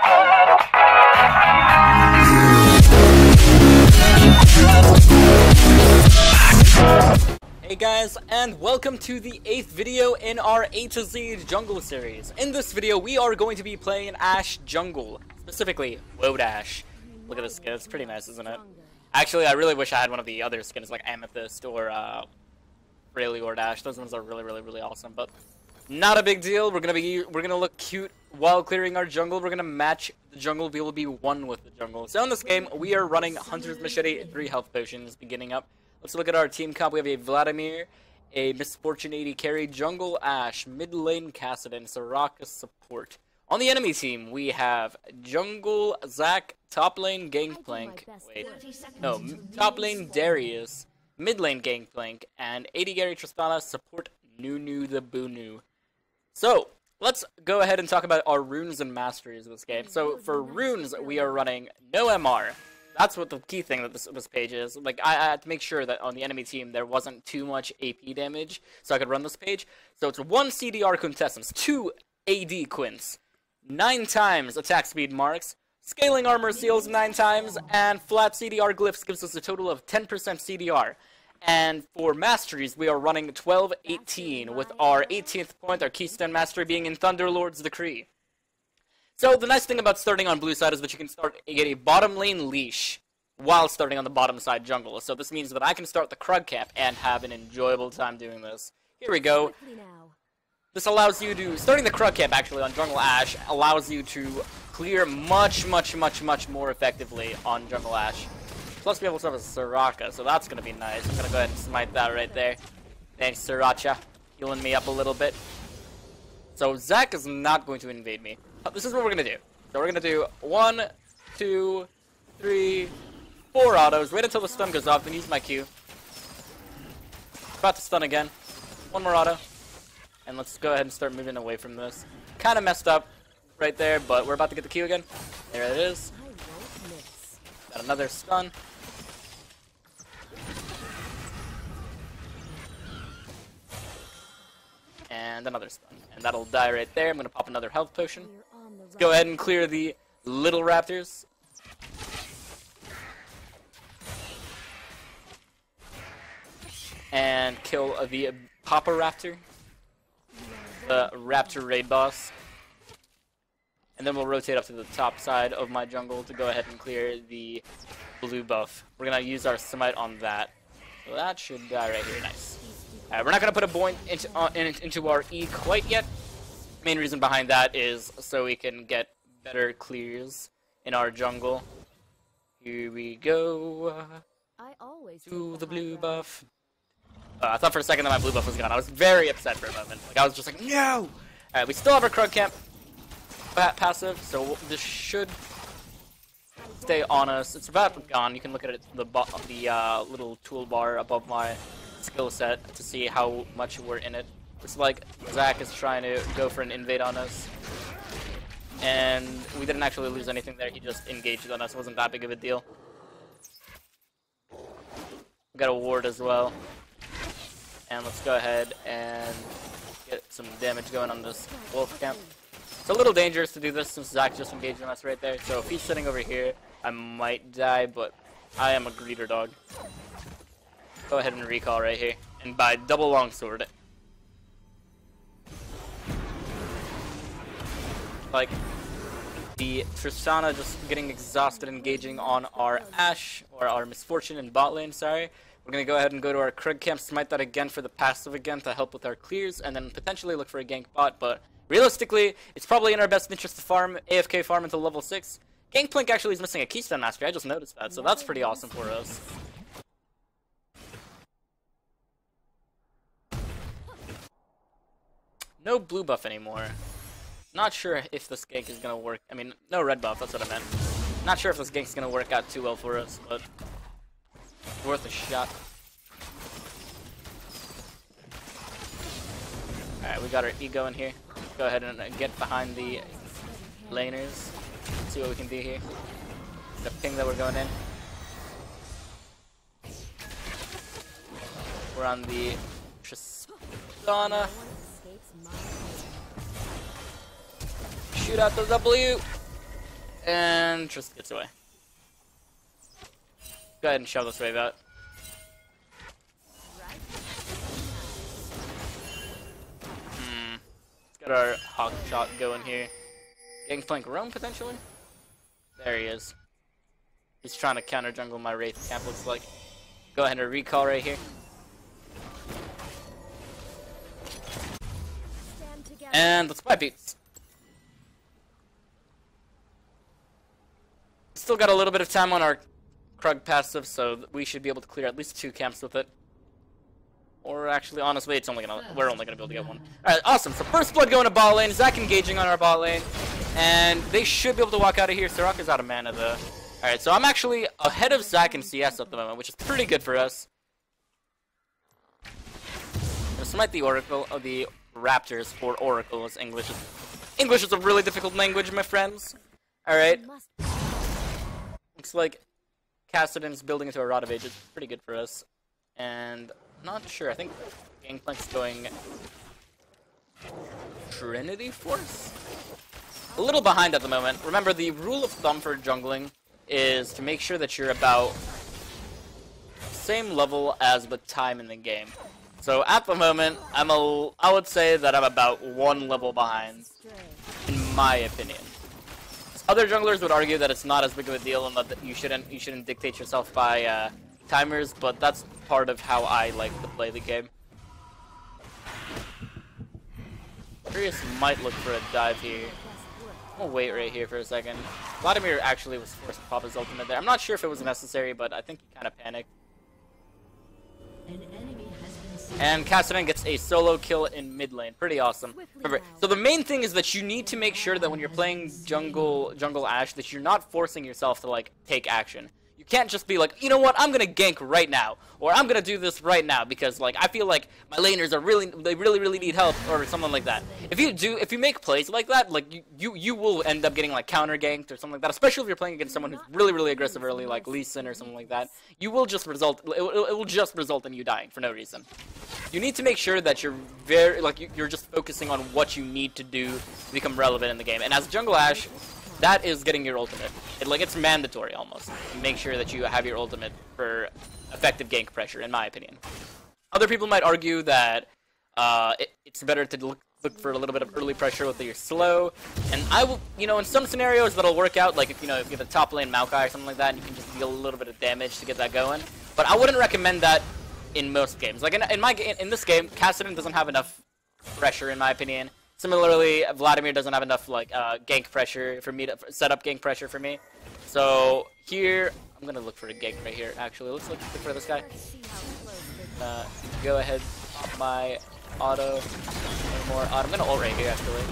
Hey guys, and welcome to the 8th video in our A to Z jungle series. In this video, we are going to be playing Ashe jungle, specifically Woad Ashe. Look at this skin, it's pretty nice, isn't it? Actually, I really wish I had one of the other skins like Amethyst or Freljord Ashe. Those ones are really awesome, but not a big deal. We're gonna look cute while clearing our jungle. We're gonna match the jungle. We will be one with the jungle. So in this game, we are running Hunter's Machete, 3 health potions, beginning up. Let's look at our team comp. We have a Vladimir, a Misfortune 80 carry, Jungle Ashe, mid lane Kassadin, Soraka support. On the enemy team, we have Jungle Zac, top lane Gangplank, top lane Darius, mid lane Gangplank, and 80 Gary Tristana support Nunu the Bunu. So, let's go ahead and talk about our runes and masteries of this game. So, for runes, we are running no MR. That's what the key thing that this page is. Like, I had to make sure that on the enemy team there wasn't too much AP damage, so I could run this page. So it's 1 CDR Quintessence, 2 AD Quints, 9 times attack speed marks, scaling armor seals 9 times, and flat CDR glyphs gives us a total of 10% CDR. And for masteries, we are running 12-18, with our 18th point, our keystone mastery, being in Thunderlord's Decree. So the nice thing about starting on blue side is that you can get a bottom lane leash while starting on the bottom side jungle. So this means that I can start the Krug camp and have an enjoyable time doing this. Here we go. This allows you to, starting the Krug camp actually on Jungle Ashe allows you to clear much more effectively on Jungle Ashe. Plus we also have a Soraka, so that's going to be nice. I'm going to go ahead and smite that right there. Thanks, Sriracha, healing me up a little bit. So Zac is not going to invade me. This is what we're going to do. So we're going to do 1, 2, 3, 4 autos. Wait until the stun goes off, then use my Q. About to stun again. 1 more auto. And let's go ahead and start moving away from this. Kind of messed up right there, but we're about to get the Q again. There it is. Got another stun. And another stun. And that'll die right there. I'm going to pop another health potion. Let's go ahead and clear the little raptors. And kill the Papa Raptor. The Raptor raid boss. And then we'll rotate up to the top side of my jungle to go ahead and clear the blue buff. We're going to use our smite on that. So that should die right here. Nice. We're not going to put a point into our E quite yet. Main reason behind that is so we can get better clears in our jungle. Here we go. To the blue buff. I thought for a second that my blue buff was gone. I was very upset for a moment. Like, I was just like, no! Alright, we still have our Krug camp passive, so this should stay on us. It's about gone. You can look at it, the little toolbar above my skill set to see how much we're in it. Looks like Zac is trying to go for an invade on us. And we didn't actually lose anything there, he just engaged on us. It wasn't that big of a deal. We got a ward as well. And let's go ahead and get some damage going on this wolf camp. It's a little dangerous to do this since Zac just engaged on us right there. So if he's sitting over here, I might die, but I am a greeter dog. Go ahead and recall right here. And buy double longsword it. Like the Tristana just getting exhausted engaging on our Ashe, or our Misfortune in bot lane, sorry. We're going to go ahead and go to our Krug camp, smite that again for the passive again to help with our clears, and then potentially look for a gank bot, but realistically, it's probably in our best interest to farm, AFK farm until level 6. Gangplank actually is missing a Keystone Mastery, I just noticed that, so that's pretty awesome for us. No blue buff anymore. Not sure if this gank is gonna work. I mean, no red buff, that's what I meant. Not sure if this gank's gonna work out too well for us, but worth a shot. Alright, we got our E going here. Go ahead and get behind the laners. See what we can do here. The ping that we're going in. We're on the Tristana. Shoot out the W. And just gets away. Go ahead and shove this wave out. Let's get our hawk shot going here. Gangplank roam potentially? There he is. He's trying to counter jungle my Wraith camp, looks like. Go ahead and recall right here. And let's buy beats. Still got a little bit of time on our Krug passive, so we should be able to clear at least 2 camps with it. Or actually, honestly, we're only gonna be able to get 1. Alright, awesome. So first blood going to bot lane, Zac engaging on our bot lane. And they should be able to walk out of here. Soraka's out of mana though. Alright, so I'm actually ahead of Zac in CS at the moment, which is pretty good for us. I'm gonna smite the Oracle of the Raptors, or Oracle as English is. English is a really difficult language, my friends. Alright. Looks like Kassadin's building into a Rod of Ages. Pretty good for us. And not sure. I think Gangplank's going Trinity Force? A little behind at the moment. Remember, the rule of thumb for jungling is to make sure that you're about same level as the time in the game. So at the moment, I would say that I'm about 1 level behind, in my opinion. Other junglers would argue that it's not as big of a deal and that you shouldn't dictate yourself by timers, but that's part of how I like to play the game. Curious might look for a dive here. I'm gonna wait right here for a second. Vladimir actually was forced to pop his ultimate there. I'm not sure if it was necessary, but I think he kind of panicked. And Kassadin gets a solo kill in mid lane. Pretty awesome. Remember, so the main thing is that you need to make sure that when you're playing jungle Ashe, that you're not forcing yourself to like take action. You can't just be like, you know what, I'm gonna gank right now, or I'm gonna do this right now because like I feel like my laners are really need help, or something like that. If you make plays like that, like you will end up getting like counter ganked or something like that. Especially if you're playing against someone who's really aggressive early, like Lee Sin or something like that. You will just result. It will just result in you dying for no reason. You need to make sure that you're you're just focusing on what you need to do to become relevant in the game. And as jungle Ashe, that is getting your ultimate. It's mandatory almost. Make sure that you have your ultimate for effective gank pressure, in my opinion. Other people might argue that it's better to look for a little bit of early pressure with your slow. And I will, in some scenarios that'll work out, like if you have a top lane Maokai or something like that, and you can just deal a little bit of damage to get that going. But I wouldn't recommend that in most games. Like in this game, Kassadin doesn't have enough pressure, in my opinion. Similarly, Vladimir doesn't have enough gank pressure for me to set up gank pressure for me. So here, I'm gonna look for a gank right here. Actually, let's look for this guy. Go ahead, pop my auto. One more auto. I'm gonna ult right here actually,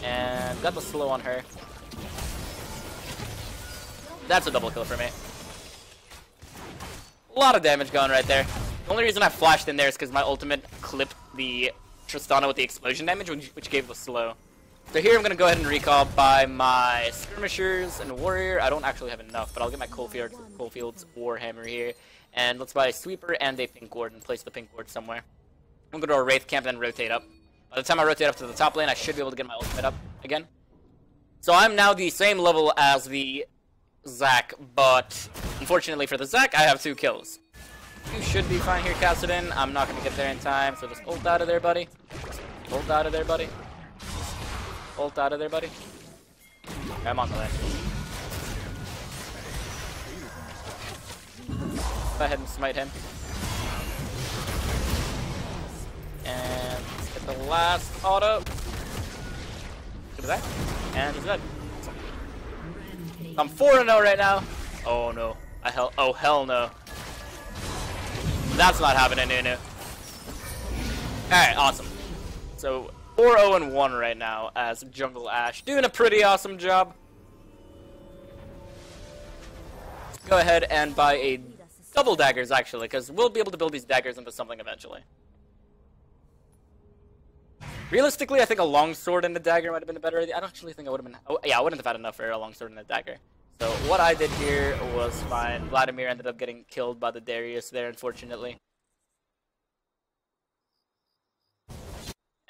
and got the slow on her. That's a double kill for me. A lot of damage going right there. The only reason I flashed in there is because my ultimate clipped the Tristana with the explosion damage, which gave the slow. So here I'm going to go ahead and recall by my Skirmishers and Warrior. I don't actually have enough, but I'll get my Coalfields Warhammer here. And let's buy a Sweeper and a Pink Ward and place the Pink Ward somewhere. I'm going to go to a Wraith camp and then rotate up. By the time I rotate up to the top lane, I should be able to get my ultimate up again. So I'm now the same level as the Zac, but unfortunately for the Zac, I have 2 kills. You should be fine here, Kassadin. I'm not going to get there in time, so just ult out of there, buddy. Ult out of there, buddy. Ult out of there, buddy. Okay, I'm on the lane. Go ahead and smite him. And let's get the last auto. Look at that. And he's dead. I'm 4-0 right now. Oh no. Oh hell no. That's not happening, Nunu. Alright, awesome. So, 4-0-1 right now as Jungle Ashe. Doing a pretty awesome job. Go ahead and buy a double daggers, actually, because we'll be able to build these daggers into something eventually. Realistically, I think a longsword and a dagger might have been a better idea. I don't actually think I would have been... Oh, yeah, I wouldn't have had enough for a longsword and a dagger. So what I did here was fine. Vladimir ended up getting killed by the Darius there, unfortunately.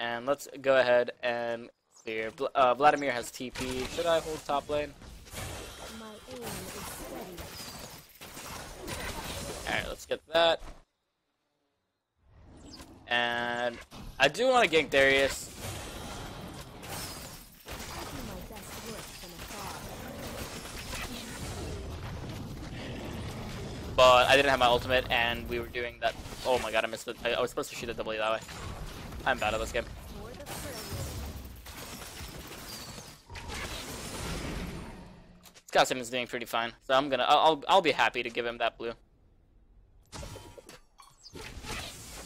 And let's go ahead and clear. Vladimir has TP. Should I hold top lane? Alright, let's get that. And I do want to gank Darius. But I didn't have my ultimate, and we were doing that. Oh my god, I missed it. I was supposed to shoot a W that way. I'm bad at this game. Scott is doing pretty fine, so I'll be happy to give him that blue.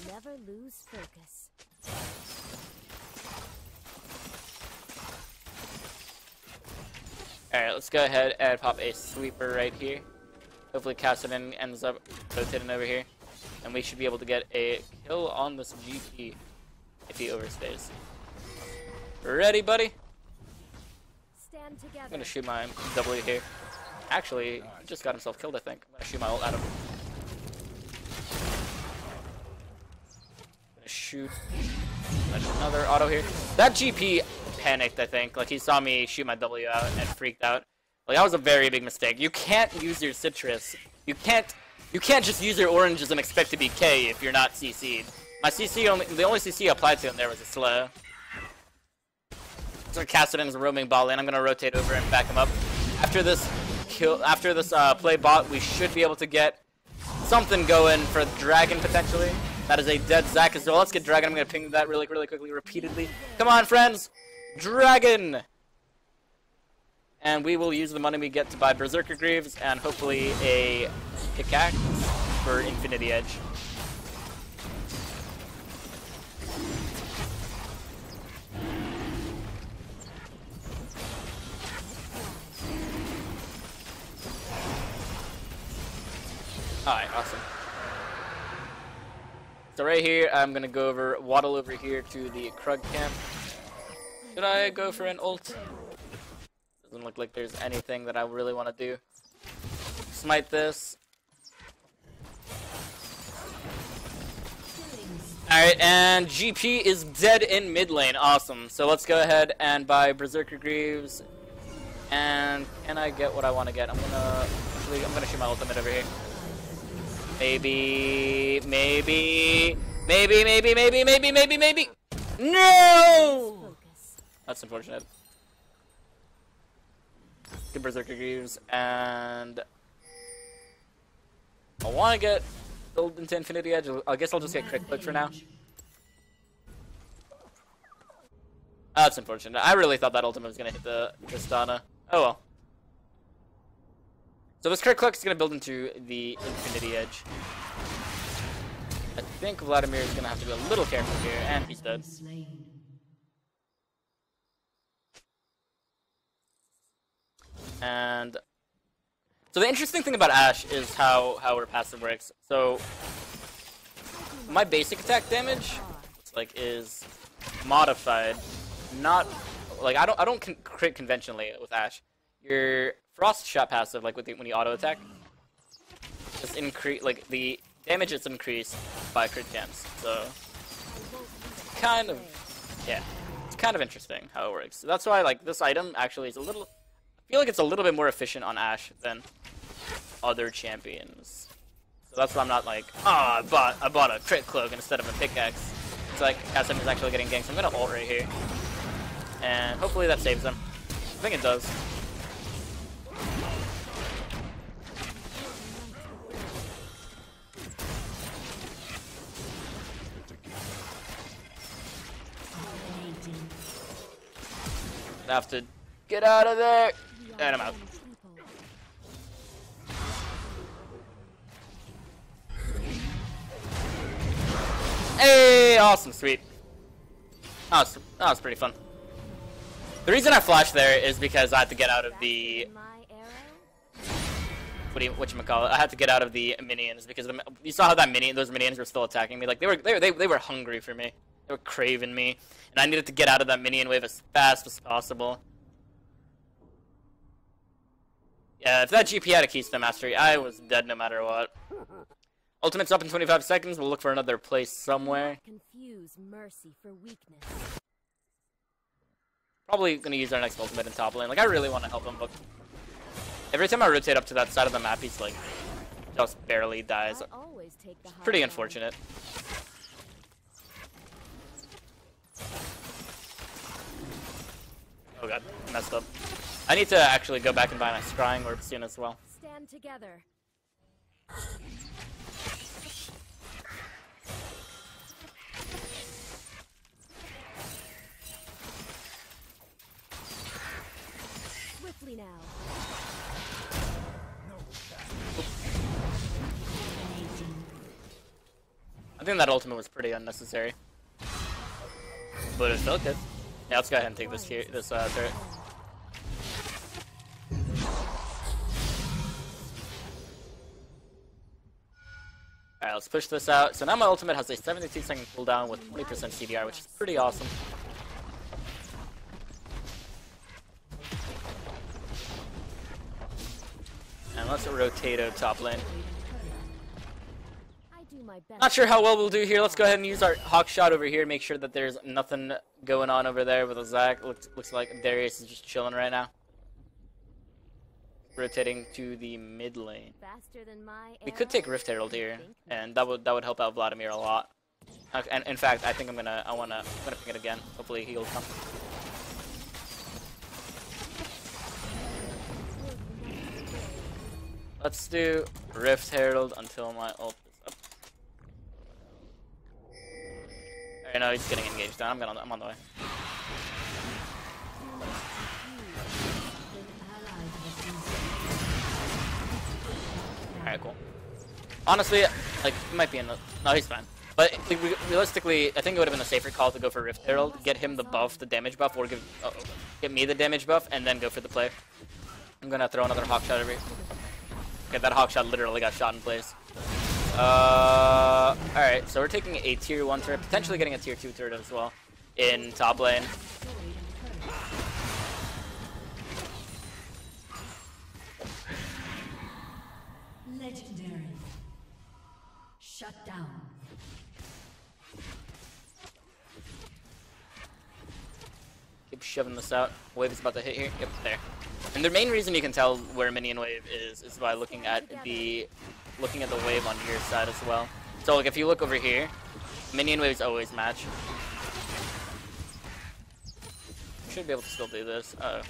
Never lose focus. Alright, let's go ahead and pop a sweeper right here. Hopefully Cassidy ends up rotating over here. And we should be able to get a kill on this GP if he overstays. Ready, buddy? Stand together. I'm gonna shoot my W here. Actually, he just got himself killed, I think. I'm gonna shoot my ult at him. Gonna shoot another auto here. That GP panicked, I think. Like, he saw me shoot my W out and freaked out. Like, that was a very big mistake. You can't use your citrus. You can't just use your oranges and expect to be K if you're not CC'd. My CC the only CC I applied to him there was a slow. So Cassidy's roaming ball lane. I'm gonna rotate over and back him up. After this play bot, we should be able to get something going for Dragon potentially. That is a dead Zac as well. Let's get Dragon. I'm gonna ping that really quickly, repeatedly. Come on, friends! Dragon! And we will use the money we get to buy Berserker Greaves and hopefully a pickaxe for Infinity Edge. Alright, awesome. So right here, I'm gonna waddle over here to the Krug camp. Should I go for an ult? Doesn't look like there's anything that I really want to do. Smite this. Alright, and GP is dead in mid lane. Awesome. So let's go ahead and buy Berserker Greaves. And can I get what I want to get? I'm gonna shoot my ultimate over here. Maybe. No! That's unfortunate. Get Berserker Greaves, and I want to get build into Infinity Edge. I guess I'll just get Crit Click for now. That's unfortunate. I really thought that ultimate was going to hit the Tristana. Oh well. So this Crit Click is going to build into the Infinity Edge. I think Vladimir is going to have to be a little careful here, and he's dead. And so the interesting thing about Ashe is how her passive works. So my basic attack damage is modified, not like I don't crit conventionally with Ashe. Your Frost Shot passive, like when you auto attack, just increase the damage is increased by crit camps. So kind of it's kind of interesting how it works. So that's why this item actually is a little. I feel like it's a little bit more efficient on Ashe than other champions. So that's why I'm not like, I bought a Crit Cloak instead of a pickaxe. It's like Cassidy is actually getting ganked, so I'm gonna ult right here. And hopefully that saves them. I think it does. I have to get out of there. And I'm out. Hey, awesome, sweet. That was pretty fun. The reason I flashed there is because I had to get out of the whatchamacallit. I had to get out of the minions because you saw how those minions were still attacking me. Like they were hungry for me. They were craving me, and I needed to get out of that minion wave as fast as possible. Yeah, if that GP had a Keystone Mastery, I was dead no matter what. Ultimate's up in 25 seconds. We'll look for another place somewhere. Confuse mercy for weakness. Probably gonna use our next ultimate in top lane. Like, I really want to help him, but Every time I rotate up to that side of the map, he's like just barely dies. Pretty unfortunate. Oh god, messed up. I need to actually go back and buy my scrying orb soon as well. Stand together. Swiftly now. I think that ultimate was pretty unnecessary, but it felt good. Yeah, let's go ahead and take this here, this turret. Alright, let's push this out. So now my ultimate has a 72-second cooldown with 20% CDR, which is pretty awesome. And let's rotate out top lane. Not sure how well we'll do here. Let's go ahead and use our hawk shot over here. Make sure that there's nothing going on over there with a Zac. Looks like Darius is just chilling right now. Rotating to the mid lane. We could take Rift Herald here, and that would help out Vladimir a lot. And in fact, I think I'm gonna pick it again. Hopefully he'll come. Let's do Rift Herald until my ult is up. Alright, no, he's getting engaged. I'm on the way. Alright, cool. Honestly, like, he might be in the... No, he's fine. But realistically, I think it would have been a safer call to go for Rift Herald, get him the buff, the damage buff, or get me the damage buff, and then go for the play. I'm gonna throw another hawk shot over here. Okay, that hawk shot literally got shot in place. Alright, so we're taking a tier 1 turret, potentially getting a tier 2 turret as well in top lane. Legendary. Shut down. Keep shoving this out. Wave is about to hit here. Yep, there. And the main reason you can tell where minion wave is by looking at the wave on your side as well. So like if you look over here, minion waves always match. Should be able to still do this. Uh-oh.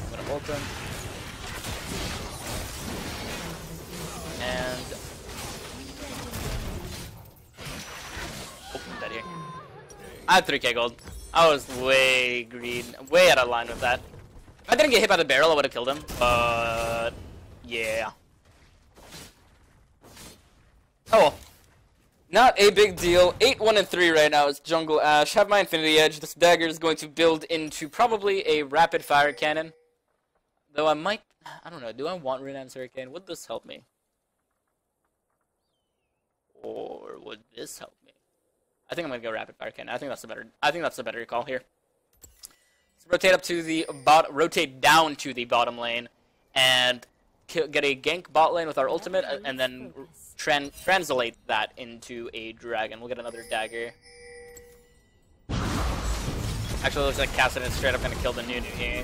I'm gonna ult him. And dead here. I had 3k gold. I was way green, way out of line with that. If I didn't get hit by the barrel, I would have killed him. But yeah. Oh well. Not a big deal. 8-1-3 right now is Jungle Ashe. Have my Infinity Edge. This dagger is going to build into probably a rapid fire cannon. Though I don't know. Do I want Renaissance Hurricane? Would this help me? Or would this help me? I think I'm gonna go rapid fire cannon. I think that's the better call here. Let's rotate up to the rotate down to the bottom lane, and get a gank bot lane with our ultimate, and then translate that into a dragon. We'll get another dagger. Actually, it looks like Cassidy is straight up gonna kill the Nunu here.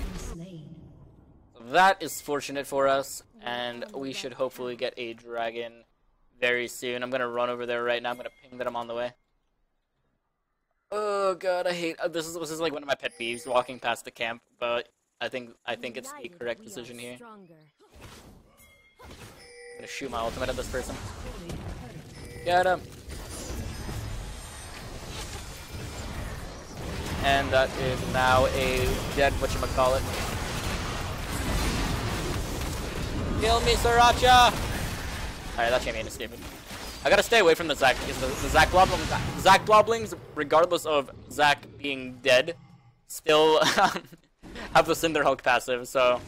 So that is fortunate for us, and we should hopefully get a dragon very soon. I'm gonna run over there right now. I'm gonna ping that I'm on the way. Oh god, I hate this is like one of my pet peeves, walking past the camp, but I think it's the correct decision here. I'm gonna shoot my ultimate at this person. Get him. And that is now a dead whatchamacallit. Kill me, Sriracha! Alright, that champion is stupid. I gotta stay away from the Zac, because the Zac Bloblings, regardless of Zac being dead, still have the Cinderhulk passive, so...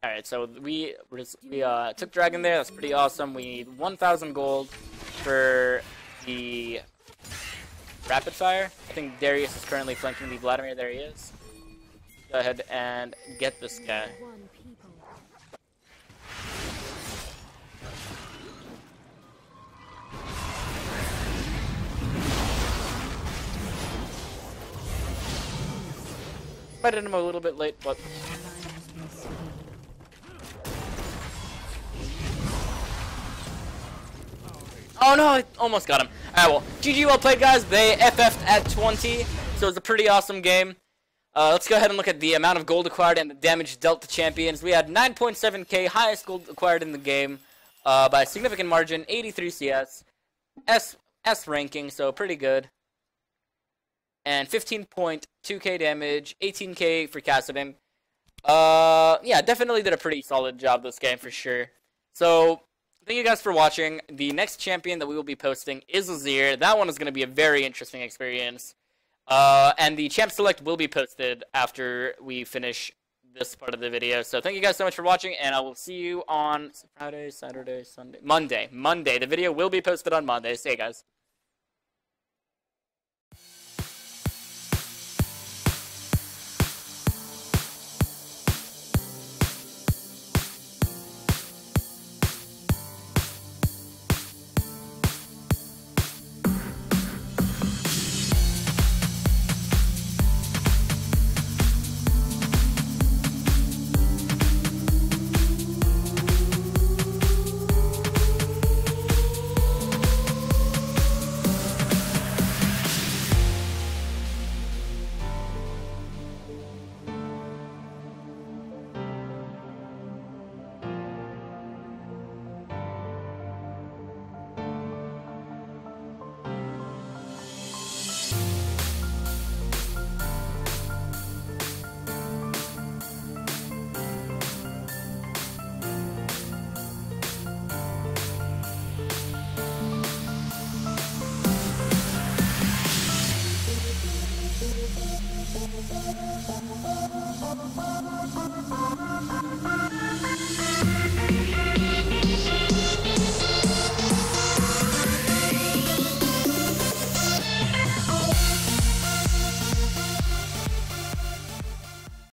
Alright, so we took Dragon there, that's pretty awesome. We need 1,000 gold for the rapid fire. I think Darius is currently flanking the Vladimir. There he is. Go ahead and get this guy. One people. Might hit him a little bit late, but oh no, I almost got him. Alright, well, GG, well played, guys. They FF'd at 20, so it was a pretty awesome game. Let's go ahead and look at the amount of gold acquired and the damage dealt to champions. We had 9.7k, highest gold acquired in the game by a significant margin, 83 CS, S ranking, so pretty good. And 15.2k damage, 18k for Cassidin. Yeah, definitely did a pretty solid job this game for sure. So, thank you guys for watching. The next champion that we will be posting is Azir. That one is going to be a very interesting experience. And the champ select will be posted after we finish this part of the video. So thank you guys so much for watching, and I will see you on Friday, Saturday, Sunday, Monday. The video will be posted on Monday. See you guys.